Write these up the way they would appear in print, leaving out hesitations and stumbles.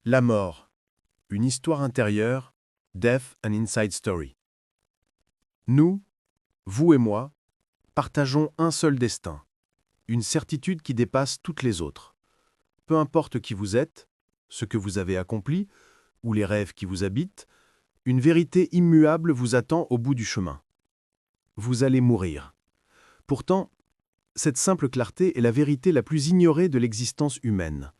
La mort, une histoire intérieure, Death and Inside Story. Nous, vous et moi, partageons un seul destin, une certitude qui dépasse toutes les autres. Peu importe qui vous êtes, ce que vous avez accompli, ou les rêves qui vous habitent, une vérité immuable vous attend au bout du chemin. Vous allez mourir. Pourtant, cette simple clarté est la vérité la plus ignorée de l'existence humaine.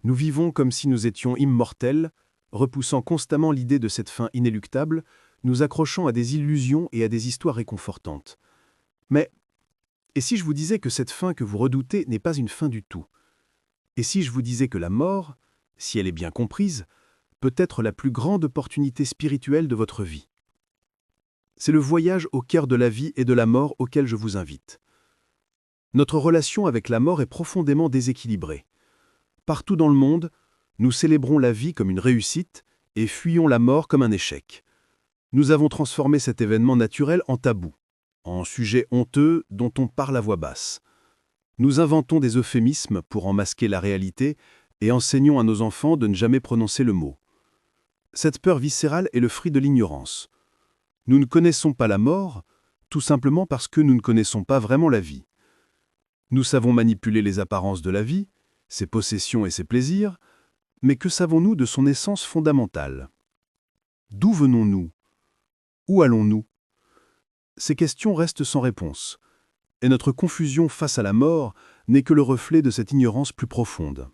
Nous vivons comme si nous étions immortels, repoussant constamment l'idée de cette fin inéluctable, nous accrochant à des illusions et à des histoires réconfortantes. Mais, et si je vous disais que cette fin que vous redoutez n'est pas une fin du tout? Et si je vous disais que la mort, si elle est bien comprise, peut être la plus grande opportunité spirituelle de votre vie? C'est le voyage au cœur de la vie et de la mort auquel je vous invite. Notre relation avec la mort est profondément déséquilibrée. Partout dans le monde, nous célébrons la vie comme une réussite et fuyons la mort comme un échec. Nous avons transformé cet événement naturel en tabou, en sujet honteux dont on parle à voix basse. Nous inventons des euphémismes pour en masquer la réalité et enseignons à nos enfants de ne jamais prononcer le mot. Cette peur viscérale est le fruit de l'ignorance. Nous ne connaissons pas la mort, tout simplement parce que nous ne connaissons pas vraiment la vie. Nous savons manipuler les apparences de la vie, ses possessions et ses plaisirs, mais que savons-nous de son essence fondamentale? D'où venons-nous? Où allons-nous? Ces questions restent sans réponse, et notre confusion face à la mort n'est que le reflet de cette ignorance plus profonde.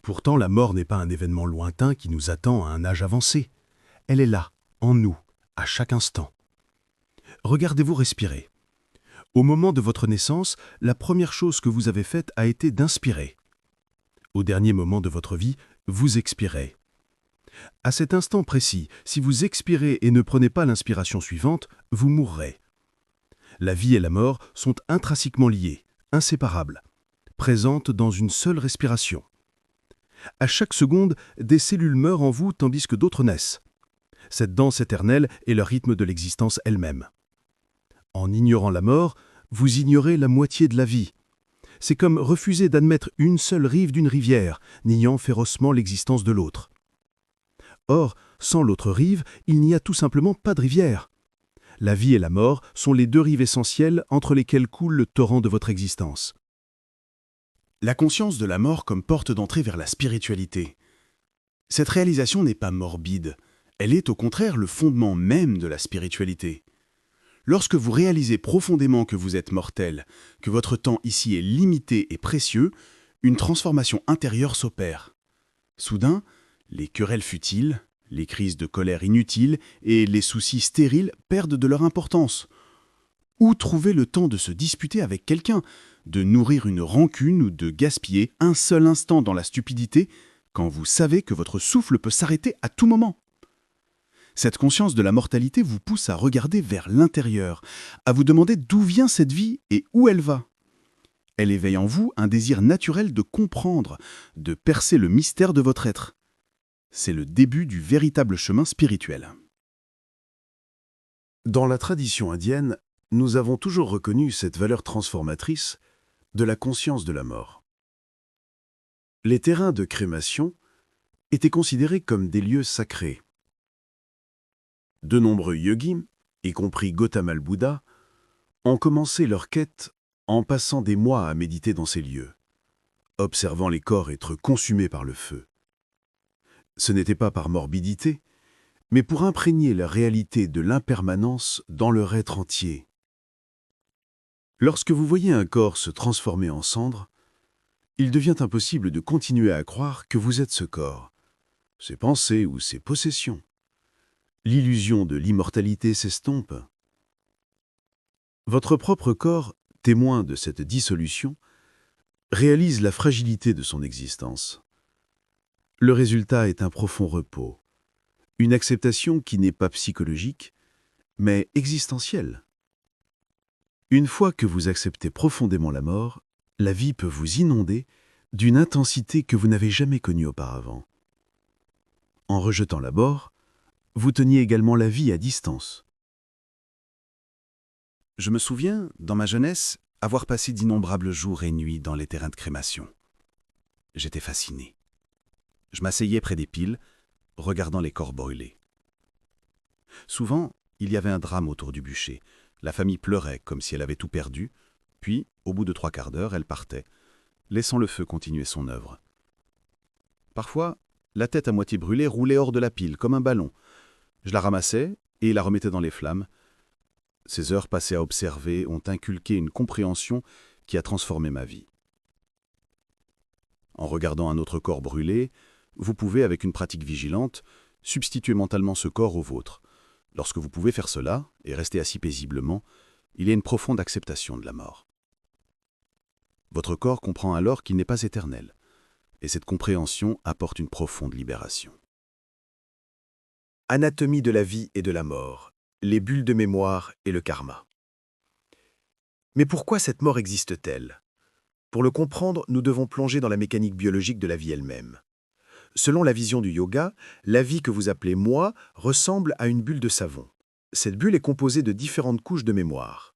Pourtant, la mort n'est pas un événement lointain qui nous attend à un âge avancé. Elle est là, en nous, à chaque instant. Regardez-vous respirer. Au moment de votre naissance, la première chose que vous avez faite a été d'inspirer. Au dernier moment de votre vie, vous expirez. À cet instant précis, si vous expirez et ne prenez pas l'inspiration suivante, vous mourrez. La vie et la mort sont intrinsèquement liées, inséparables, présentes dans une seule respiration. À chaque seconde, des cellules meurent en vous tandis que d'autres naissent. Cette danse éternelle est le rythme de l'existence elle-même. En ignorant la mort, vous ignorez la moitié de la vie. C'est comme refuser d'admettre une seule rive d'une rivière, niant férocement l'existence de l'autre. Or, sans l'autre rive, il n'y a tout simplement pas de rivière. La vie et la mort sont les deux rives essentielles entre lesquelles coule le torrent de votre existence. La conscience de la mort comme porte d'entrée vers la spiritualité. Cette réalisation n'est pas morbide, elle est au contraire le fondement même de la spiritualité. Lorsque vous réalisez profondément que vous êtes mortel, que votre temps ici est limité et précieux, une transformation intérieure s'opère. Soudain, les querelles futiles, les crises de colère inutiles et les soucis stériles perdent de leur importance. Où trouver le temps de se disputer avec quelqu'un, de nourrir une rancune ou de gaspiller un seul instant dans la stupidité quand vous savez que votre souffle peut s'arrêter à tout moment? Cette conscience de la mortalité vous pousse à regarder vers l'intérieur, à vous demander d'où vient cette vie et où elle va. Elle éveille en vous un désir naturel de comprendre, de percer le mystère de votre être. C'est le début du véritable chemin spirituel. Dans la tradition indienne, nous avons toujours reconnu cette valeur transformatrice de la conscience de la mort. Les terrains de crémation étaient considérés comme des lieux sacrés. De nombreux yogis, y compris Gautama le Bouddha, ont commencé leur quête en passant des mois à méditer dans ces lieux, observant les corps être consumés par le feu. Ce n'était pas par morbidité, mais pour imprégner la réalité de l'impermanence dans leur être entier. Lorsque vous voyez un corps se transformer en cendres, il devient impossible de continuer à croire que vous êtes ce corps, ses pensées ou ses possessions. L'illusion de l'immortalité s'estompe. Votre propre corps, témoin de cette dissolution, réalise la fragilité de son existence. Le résultat est un profond repos, une acceptation qui n'est pas psychologique, mais existentielle. Une fois que vous acceptez profondément la mort, la vie peut vous inonder d'une intensité que vous n'avez jamais connue auparavant. En rejetant la mort, vous teniez également la vie à distance. Je me souviens, dans ma jeunesse, avoir passé d'innombrables jours et nuits dans les terrains de crémation. J'étais fasciné. Je m'asseyais près des piles, regardant les corps brûlés. Souvent, il y avait un drame autour du bûcher. La famille pleurait comme si elle avait tout perdu, puis, au bout de 3/4 d'heure, elle partait, laissant le feu continuer son œuvre. Parfois, la tête à moitié brûlée roulait hors de la pile, comme un ballon. Je la ramassais et la remettais dans les flammes. Ces heures passées à observer ont inculqué une compréhension qui a transformé ma vie. En regardant un autre corps brûlé, vous pouvez, avec une pratique vigilante, substituer mentalement ce corps au vôtre. Lorsque vous pouvez faire cela, et rester assis paisiblement, il y a une profonde acceptation de la mort. Votre corps comprend alors qu'il n'est pas éternel, et cette compréhension apporte une profonde libération. Anatomie de la vie et de la mort, les bulles de mémoire et le karma. Mais pourquoi cette mort existe-t-elle? Pour le comprendre, nous devons plonger dans la mécanique biologique de la vie elle-même. Selon la vision du yoga, la vie que vous appelez moi ressemble à une bulle de savon. Cette bulle est composée de différentes couches de mémoire.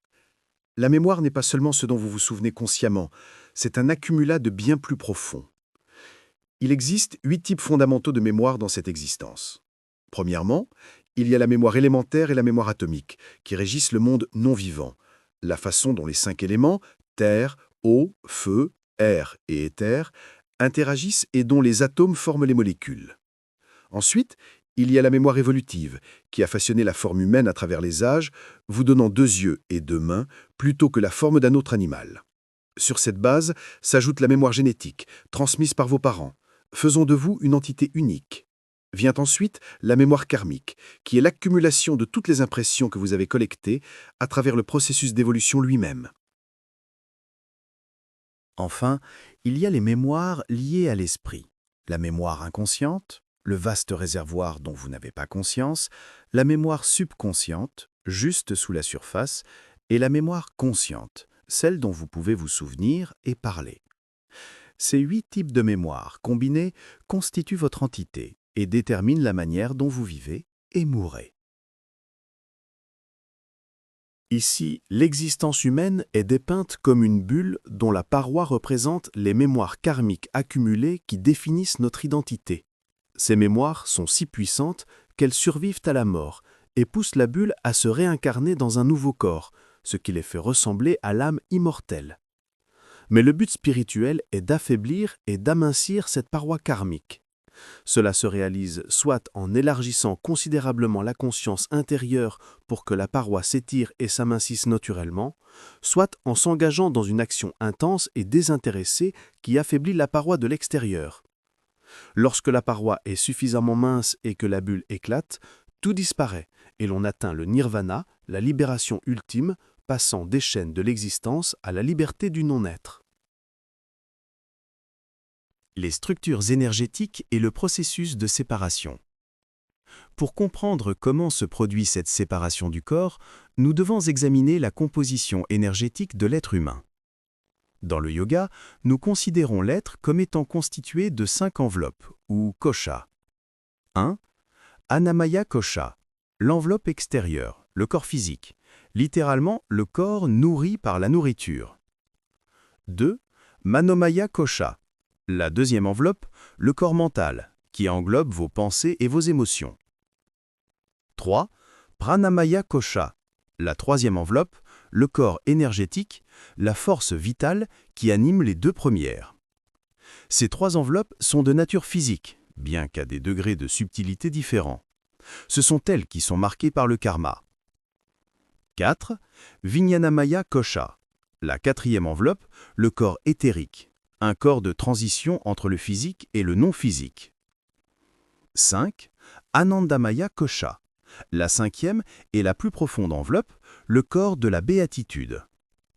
La mémoire n'est pas seulement ce dont vous vous souvenez consciemment, c'est un accumulat de bien plus profond. Il existe 8 types fondamentaux de mémoire dans cette existence. Premièrement, il y a la mémoire élémentaire et la mémoire atomique, qui régissent le monde non-vivant, la façon dont les 5 éléments, terre, eau, feu, air et éther, interagissent et dont les atomes forment les molécules. Ensuite, il y a la mémoire évolutive, qui a façonné la forme humaine à travers les âges, vous donnant 2 yeux et 2 mains, plutôt que la forme d'un autre animal. Sur cette base s'ajoute la mémoire génétique, transmise par vos parents, faisant de vous une entité unique. Vient ensuite la mémoire karmique, qui est l'accumulation de toutes les impressions que vous avez collectées à travers le processus d'évolution lui-même. Enfin, il y a les mémoires liées à l'esprit. La mémoire inconsciente, le vaste réservoir dont vous n'avez pas conscience, la mémoire subconsciente, juste sous la surface, et la mémoire consciente, celle dont vous pouvez vous souvenir et parler. Ces 8 types de mémoire combinés constituent votre entité et déterminent la manière dont vous vivez et mourrez. Ici, l'existence humaine est dépeinte comme une bulle dont la paroi représente les mémoires karmiques accumulées qui définissent notre identité. Ces mémoires sont si puissantes qu'elles survivent à la mort et poussent la bulle à se réincarner dans un nouveau corps, ce qui les fait ressembler à l'âme immortelle. Mais le but spirituel est d'affaiblir et d'amincir cette paroi karmique. Cela se réalise soit en élargissant considérablement la conscience intérieure pour que la paroi s'étire et s'amincisse naturellement, soit en s'engageant dans une action intense et désintéressée qui affaiblit la paroi de l'extérieur. Lorsque la paroi est suffisamment mince et que la bulle éclate, tout disparaît et l'on atteint le nirvana, la libération ultime, passant des chaînes de l'existence à la liberté du non-être. Les structures énergétiques et le processus de séparation. Pour comprendre comment se produit cette séparation du corps, nous devons examiner la composition énergétique de l'être humain. Dans le yoga, nous considérons l'être comme étant constitué de 5 enveloppes, ou kosha. 1. Annamaya kosha, l'enveloppe extérieure, le corps physique, littéralement le corps nourri par la nourriture. 2. Manomaya kosha, la deuxième enveloppe, le corps mental, qui englobe vos pensées et vos émotions. 3. Pranamaya kosha, la troisième enveloppe, le corps énergétique, la force vitale qui anime les 2 premières. Ces 3 enveloppes sont de nature physique, bien qu'à des degrés de subtilité différents. Ce sont elles qui sont marquées par le karma. 4. Vijnanamaya kosha, la quatrième enveloppe, le corps éthérique, un corps de transition entre le physique et le non-physique. 5. Anandamaya kosha, la 5e et la plus profonde enveloppe, le corps de la béatitude.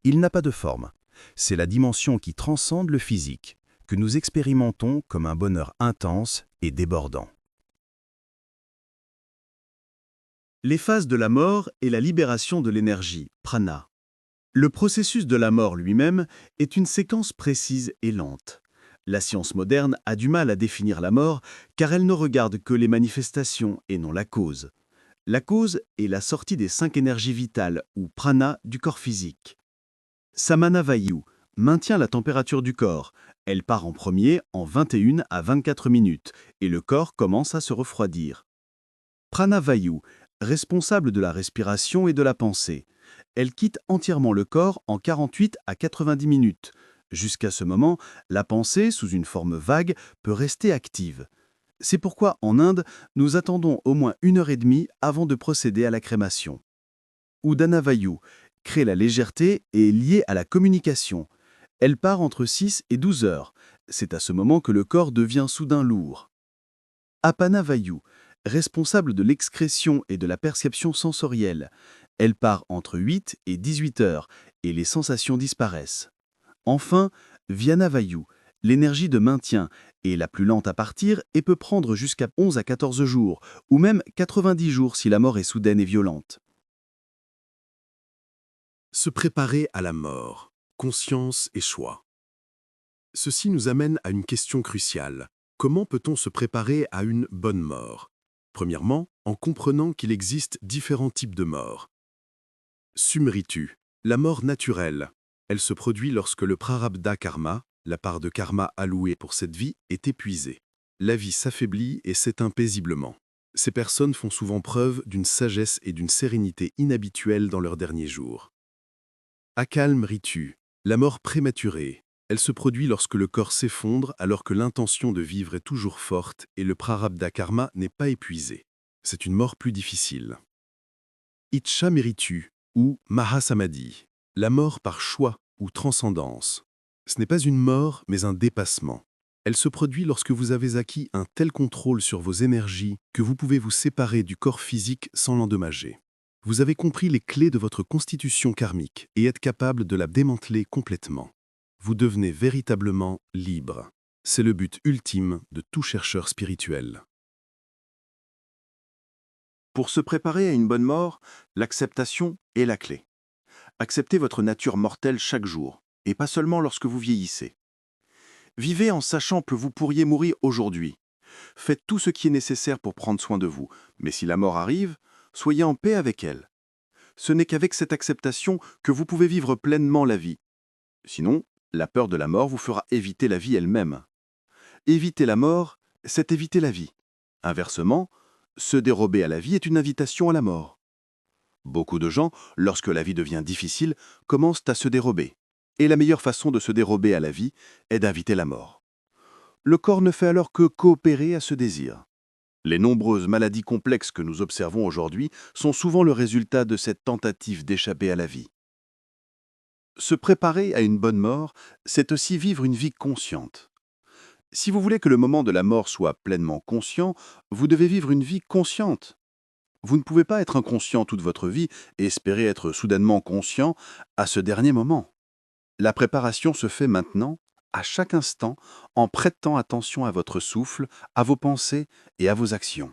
Il n'a pas de forme. C'est la dimension qui transcende le physique, que nous expérimentons comme un bonheur intense et débordant. Les phases de la mort et la libération de l'énergie, prana. Le processus de la mort lui-même est une séquence précise et lente. La science moderne a du mal à définir la mort car elle ne regarde que les manifestations et non la cause. La cause est la sortie des 5 énergies vitales ou prana du corps physique. Samana Vayu maintient la température du corps. Elle part en premier en 21 à 24 minutes et le corps commence à se refroidir. Pranavayu, responsable de la respiration et de la pensée. Elle quitte entièrement le corps en 48 à 90 minutes. Jusqu'à ce moment, la pensée, sous une forme vague, peut rester active. C'est pourquoi, en Inde, nous attendons au moins 1 heure et demie avant de procéder à la crémation. Udanavayu crée la légèreté et est liée à la communication. Elle part entre 6 et 12 heures. C'est à ce moment que le corps devient soudain lourd. Apanavayu, responsable de l'excrétion et de la perception sensorielle. Elle part entre 8 et 18 heures et les sensations disparaissent. Enfin, Vyanavayu, l'énergie de maintien, est la plus lente à partir et peut prendre jusqu'à 11 à 14 jours, ou même 90 jours si la mort est soudaine et violente. Se préparer à la mort, conscience et choix. Ceci nous amène à une question cruciale. Comment peut-on se préparer à une bonne mort? Premièrement, en comprenant qu'il existe différents types de morts. Sumritu, la mort naturelle. Elle se produit lorsque le prarabdha karma, la part de karma allouée pour cette vie, est épuisée. La vie s'affaiblit et s'éteint paisiblement. Ces personnes font souvent preuve d'une sagesse et d'une sérénité inhabituelles dans leurs derniers jours. Akalm Ritu, la mort prématurée. Elle se produit lorsque le corps s'effondre alors que l'intention de vivre est toujours forte et le prarabdha karma n'est pas épuisé. C'est une mort plus difficile. Icha Meritu ou Mahasamadhi, la mort par choix ou transcendance. Ce n'est pas une mort mais un dépassement. Elle se produit lorsque vous avez acquis un tel contrôle sur vos énergies que vous pouvez vous séparer du corps physique sans l'endommager. Vous avez compris les clés de votre constitution karmique et êtes capable de la démanteler complètement. Vous devenez véritablement libre. C'est le but ultime de tout chercheur spirituel. Pour se préparer à une bonne mort, l'acceptation est la clé. Acceptez votre nature mortelle chaque jour, et pas seulement lorsque vous vieillissez. Vivez en sachant que vous pourriez mourir aujourd'hui. Faites tout ce qui est nécessaire pour prendre soin de vous, mais si la mort arrive, soyez en paix avec elle. Ce n'est qu'avec cette acceptation que vous pouvez vivre pleinement la vie. Sinon, la peur de la mort vous fera éviter la vie elle-même. Éviter la mort, c'est éviter la vie. Inversement, se dérober à la vie est une invitation à la mort. Beaucoup de gens, lorsque la vie devient difficile, commencent à se dérober. Et la meilleure façon de se dérober à la vie est d'inviter la mort. Le corps ne fait alors que coopérer à ce désir. Les nombreuses maladies complexes que nous observons aujourd'hui sont souvent le résultat de cette tentative d'échapper à la vie. Se préparer à une bonne mort, c'est aussi vivre une vie consciente. Si vous voulez que le moment de la mort soit pleinement conscient, vous devez vivre une vie consciente. Vous ne pouvez pas être inconscient toute votre vie et espérer être soudainement conscient à ce dernier moment. La préparation se fait maintenant, à chaque instant, en prêtant attention à votre souffle, à vos pensées et à vos actions.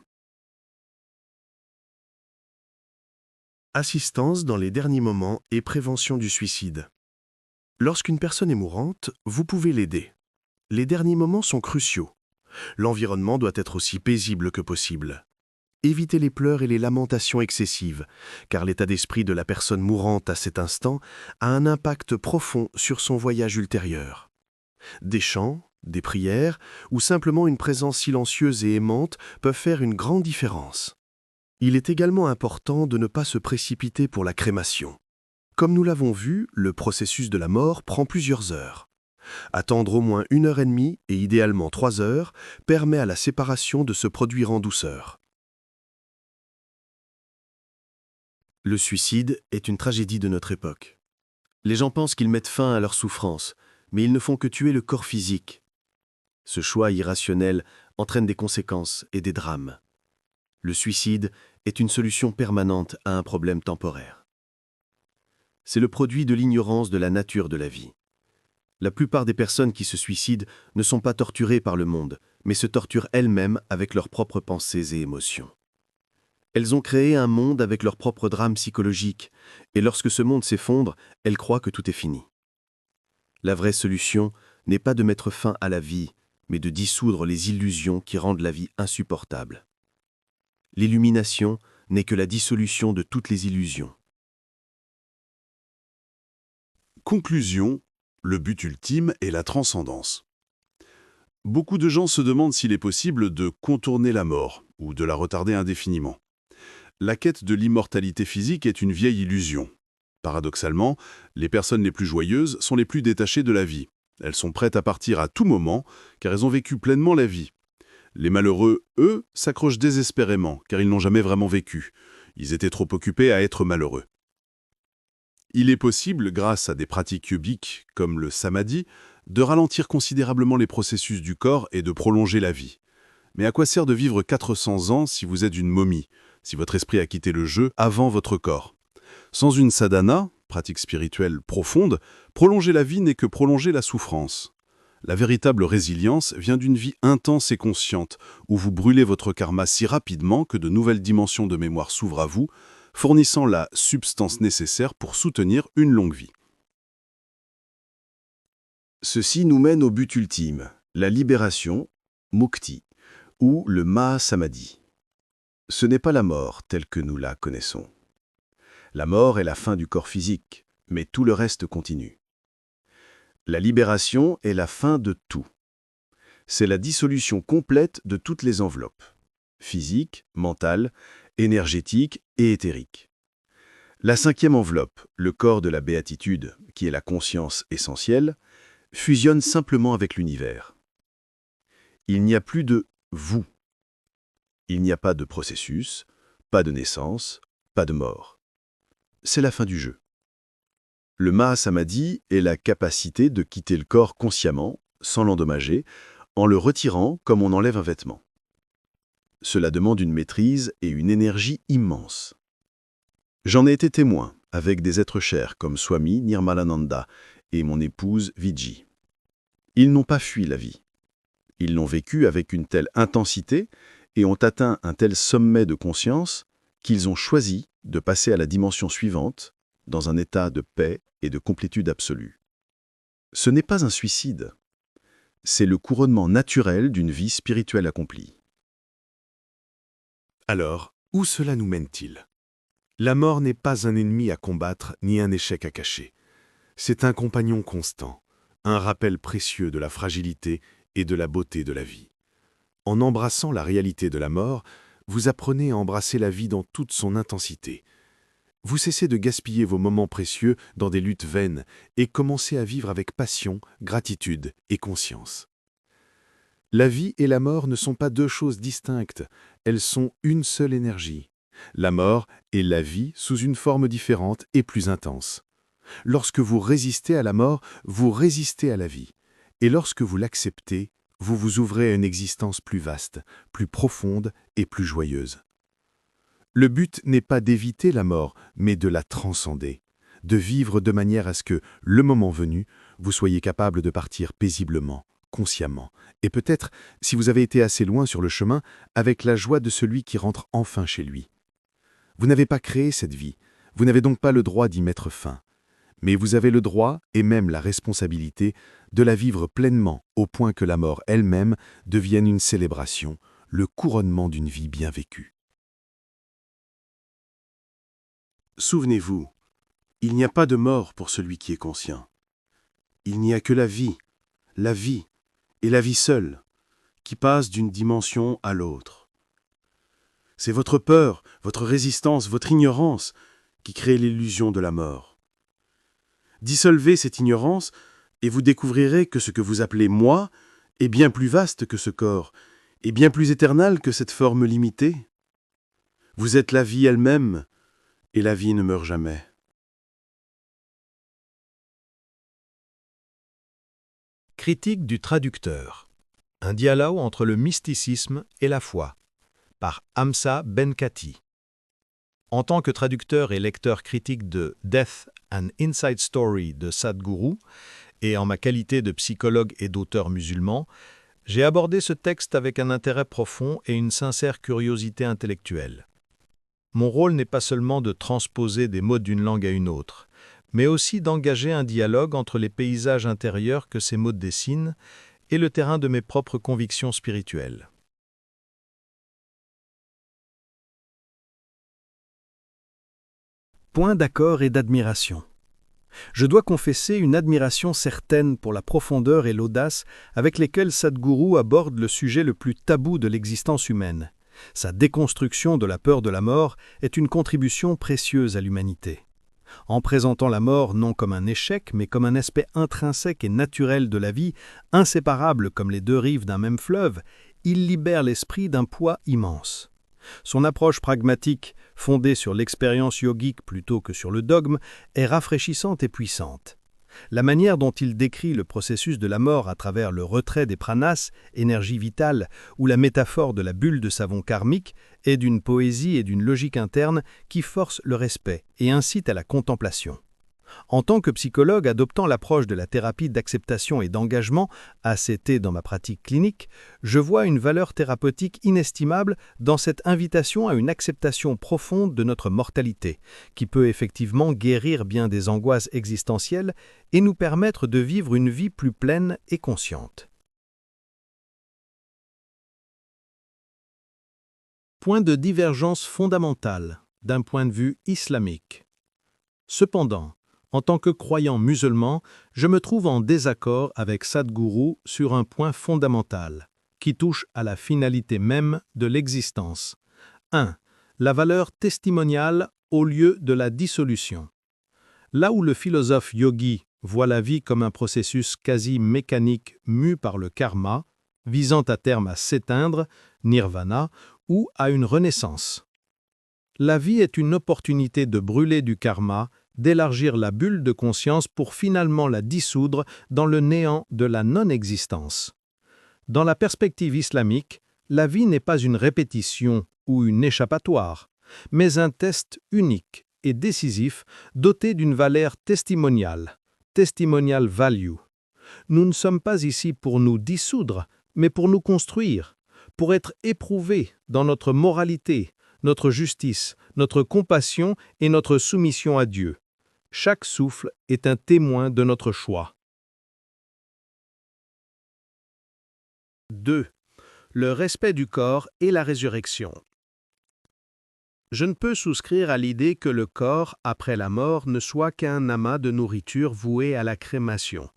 Assistance dans les derniers moments et prévention du suicide. Lorsqu'une personne est mourante, vous pouvez l'aider. Les derniers moments sont cruciaux. L'environnement doit être aussi paisible que possible. Évitez les pleurs et les lamentations excessives, car l'état d'esprit de la personne mourante à cet instant a un impact profond sur son voyage ultérieur. Des chants, des prières ou simplement une présence silencieuse et aimante peuvent faire une grande différence. Il est également important de ne pas se précipiter pour la crémation. Comme nous l'avons vu, le processus de la mort prend plusieurs heures. Attendre au moins 1 heure et demie et idéalement 3 heures permet à la séparation de se produire en douceur. Le suicide est une tragédie de notre époque. Les gens pensent qu'ils mettent fin à leur souffrance, mais ils ne font que tuer le corps physique. Ce choix irrationnel entraîne des conséquences et des drames. Le suicide est une solution permanente à un problème temporaire. C'est le produit de l'ignorance de la nature de la vie. La plupart des personnes qui se suicident ne sont pas torturées par le monde, mais se torturent elles-mêmes avec leurs propres pensées et émotions. Elles ont créé un monde avec leurs propres drames psychologiques, et lorsque ce monde s'effondre, elles croient que tout est fini. La vraie solution n'est pas de mettre fin à la vie, mais de dissoudre les illusions qui rendent la vie insupportable. L'illumination n'est que la dissolution de toutes les illusions. Conclusion, le but ultime est la transcendance. Beaucoup de gens se demandent s'il est possible de contourner la mort ou de la retarder indéfiniment. La quête de l'immortalité physique est une vieille illusion. Paradoxalement, les personnes les plus joyeuses sont les plus détachées de la vie. Elles sont prêtes à partir à tout moment car elles ont vécu pleinement la vie. Les malheureux, eux, s'accrochent désespérément car ils n'ont jamais vraiment vécu. Ils étaient trop occupés à être malheureux. Il est possible, grâce à des pratiques yogiques comme le samadhi, de ralentir considérablement les processus du corps et de prolonger la vie. Mais à quoi sert de vivre 400 ans si vous êtes une momie, si votre esprit a quitté le jeu avant votre corps? Sans une sadhana, pratique spirituelle profonde, prolonger la vie n'est que prolonger la souffrance. La véritable résilience vient d'une vie intense et consciente, où vous brûlez votre karma si rapidement que de nouvelles dimensions de mémoire s'ouvrent à vous, fournissant la substance nécessaire pour soutenir une longue vie. Ceci nous mène au but ultime, la libération, mukti, ou le mahasamadhi. Ce n'est pas la mort telle que nous la connaissons. La mort est la fin du corps physique, mais tout le reste continue. La libération est la fin de tout. C'est la dissolution complète de toutes les enveloppes, physiques, mentales, énergétiques et éthériques. La 5e enveloppe, le corps de la béatitude, qui est la conscience essentielle, fusionne simplement avec l'univers. Il n'y a plus de « vous ». Il n'y a pas de processus, pas de naissance, pas de mort. C'est la fin du jeu. Le Mahasamadhi est la capacité de quitter le corps consciemment, sans l'endommager, en le retirant comme on enlève un vêtement. Cela demande une maîtrise et une énergie immense. J'en ai été témoin avec des êtres chers comme Swami Nirmalananda et mon épouse Viji. Ils n'ont pas fui la vie. Ils l'ont vécue avec une telle intensité et ont atteint un tel sommet de conscience qu'ils ont choisi de passer à la dimension suivante, dans un état de paix et de complétude absolue. Ce n'est pas un suicide, c'est le couronnement naturel d'une vie spirituelle accomplie. Alors, où cela nous mène-t-il? La mort n'est pas un ennemi à combattre ni un échec à cacher. C'est un compagnon constant, un rappel précieux de la fragilité et de la beauté de la vie. En embrassant la réalité de la mort, vous apprenez à embrasser la vie dans toute son intensité. Vous cessez de gaspiller vos moments précieux dans des luttes vaines et commencez à vivre avec passion, gratitude et conscience. La vie et la mort ne sont pas deux choses distinctes, elles sont une seule énergie. La mort est la vie sous une forme différente et plus intense. Lorsque vous résistez à la mort, vous résistez à la vie. Et lorsque vous l'acceptez, vous vous ouvrez à une existence plus vaste, plus profonde et plus joyeuse. Le but n'est pas d'éviter la mort, mais de la transcender, de vivre de manière à ce que, le moment venu, vous soyez capable de partir paisiblement, consciemment, et peut-être, si vous avez été assez loin sur le chemin, avec la joie de celui qui rentre enfin chez lui. Vous n'avez pas créé cette vie, vous n'avez donc pas le droit d'y mettre fin. Mais vous avez le droit, et même la responsabilité, de la vivre pleinement au point que la mort elle-même devienne une célébration, le couronnement d'une vie bien vécue. Souvenez-vous, il n'y a pas de mort pour celui qui est conscient. Il n'y a que la vie et la vie seule, qui passe d'une dimension à l'autre. C'est votre peur, votre résistance, votre ignorance qui crée l'illusion de la mort. Dissolvez cette ignorance et vous découvrirez que ce que vous appelez « moi » est bien plus vaste que ce corps, et bien plus éternel que cette forme limitée. Vous êtes la vie elle-même, et la vie ne meurt jamais. Critique du traducteur. Un dialogue entre le mysticisme et la foi. Par Hamza Benkati. En tant que traducteur et lecteur critique de Death, an Inside Story de Sadhguru, et en ma qualité de psychologue et d'auteur musulman, j'ai abordé ce texte avec un intérêt profond et une sincère curiosité intellectuelle. Mon rôle n'est pas seulement de transposer des mots d'une langue à une autre, mais aussi d'engager un dialogue entre les paysages intérieurs que ces mots dessinent et le terrain de mes propres convictions spirituelles. Point d'accord et d'admiration. Je dois confesser une admiration certaine pour la profondeur et l'audace avec lesquelles Sadhguru aborde le sujet le plus tabou de l'existence humaine. Sa déconstruction de la peur de la mort est une contribution précieuse à l'humanité. En présentant la mort non comme un échec, mais comme un aspect intrinsèque et naturel de la vie, inséparable comme les deux rives d'un même fleuve, il libère l'esprit d'un poids immense. Son approche pragmatique, fondée sur l'expérience yogique plutôt que sur le dogme, est rafraîchissante et puissante. La manière dont il décrit le processus de la mort à travers le retrait des pranas, énergie vitale, ou la métaphore de la bulle de savon karmique, est d'une poésie et d'une logique interne qui forcent le respect et incitent à la contemplation. En tant que psychologue adoptant l'approche de la thérapie d'acceptation et d'engagement, ACT dans ma pratique clinique, je vois une valeur thérapeutique inestimable dans cette invitation à une acceptation profonde de notre mortalité, qui peut effectivement guérir bien des angoisses existentielles et nous permettre de vivre une vie plus pleine et consciente. Point de divergence fondamentale d'un point de vue islamique. Cependant, en tant que croyant musulman, je me trouve en désaccord avec Sadhguru sur un point fondamental, qui touche à la finalité même de l'existence. 1. La valeur testimoniale au lieu de la dissolution. Là où le philosophe yogi voit la vie comme un processus quasi mécanique mu par le karma, visant à terme à s'éteindre, nirvana, ou à une renaissance. La vie est une opportunité de brûler du karma, d'élargir la bulle de conscience pour finalement la dissoudre dans le néant de la non-existence. Dans la perspective islamique, la vie n'est pas une répétition ou une échappatoire, mais un test unique et décisif doté d'une valeur testimoniale, testimonial value. Nous ne sommes pas ici pour nous dissoudre, mais pour nous construire, pour être éprouvés dans notre moralité, notre justice, notre compassion et notre soumission à Dieu. Chaque souffle est un témoin de notre choix. 2. Le respect du corps et la résurrection. Je ne peux souscrire à l'idée que le corps, après la mort, ne soit qu'un amas de nourriture voué à la crémation.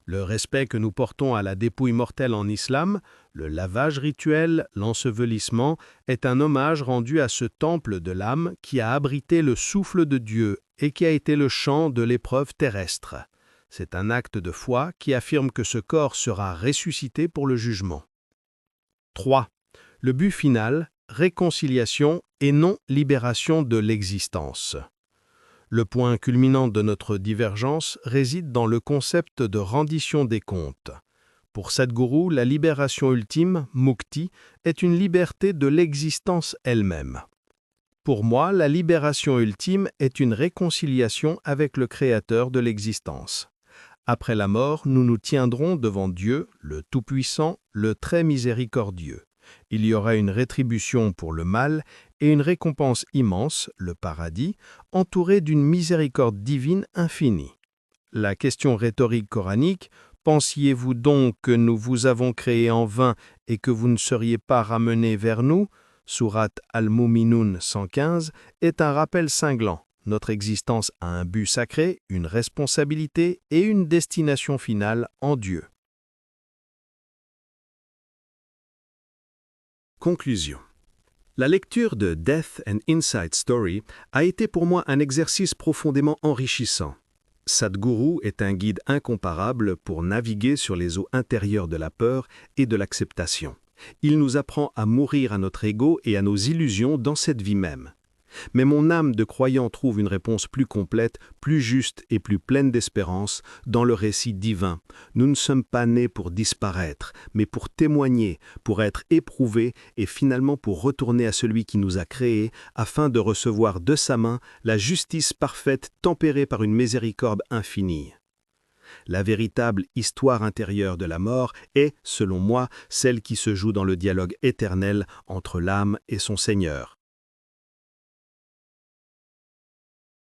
Le respect que nous portons à la dépouille mortelle en islam, le lavage rituel, l'ensevelissement, est un hommage rendu à ce temple de l'âme qui a abrité le souffle de Dieu et qui a été le champ de l'épreuve terrestre. C'est un acte de foi qui affirme que ce corps sera ressuscité pour le jugement. 3. Le but final, réconciliation et non libération de l'existence. Le point culminant de notre divergence réside dans le concept de rendition des comptes. Pour Sadhguru, la libération ultime, mukti, est une liberté de l'existence elle-même. Pour moi, la libération ultime est une réconciliation avec le Créateur de l'existence. Après la mort, nous nous tiendrons devant Dieu, le Tout-Puissant, le Très Miséricordieux. Il y aura une rétribution pour le mal et une récompense immense, le paradis, entourée d'une miséricorde divine infinie. La question rhétorique coranique « Pensiez-vous donc que nous vous avons créé en vain et que vous ne seriez pas ramenés vers nous ?» Sourate Al-Mu'minun 115 est un rappel cinglant. Notre existence a un but sacré, une responsabilité et une destination finale en Dieu. Conclusion. La lecture de Death and Inside Story a été pour moi un exercice profondément enrichissant. Sadhguru est un guide incomparable pour naviguer sur les eaux intérieures de la peur et de l'acceptation. Il nous apprend à mourir à notre ego et à nos illusions dans cette vie même. Mais mon âme de croyant trouve une réponse plus complète, plus juste et plus pleine d'espérance dans le récit divin. Nous ne sommes pas nés pour disparaître, mais pour témoigner, pour être éprouvés et finalement pour retourner à celui qui nous a créés afin de recevoir de sa main la justice parfaite tempérée par une miséricorde infinie. La véritable histoire intérieure de la mort est, selon moi, celle qui se joue dans le dialogue éternel entre l'âme et son Seigneur.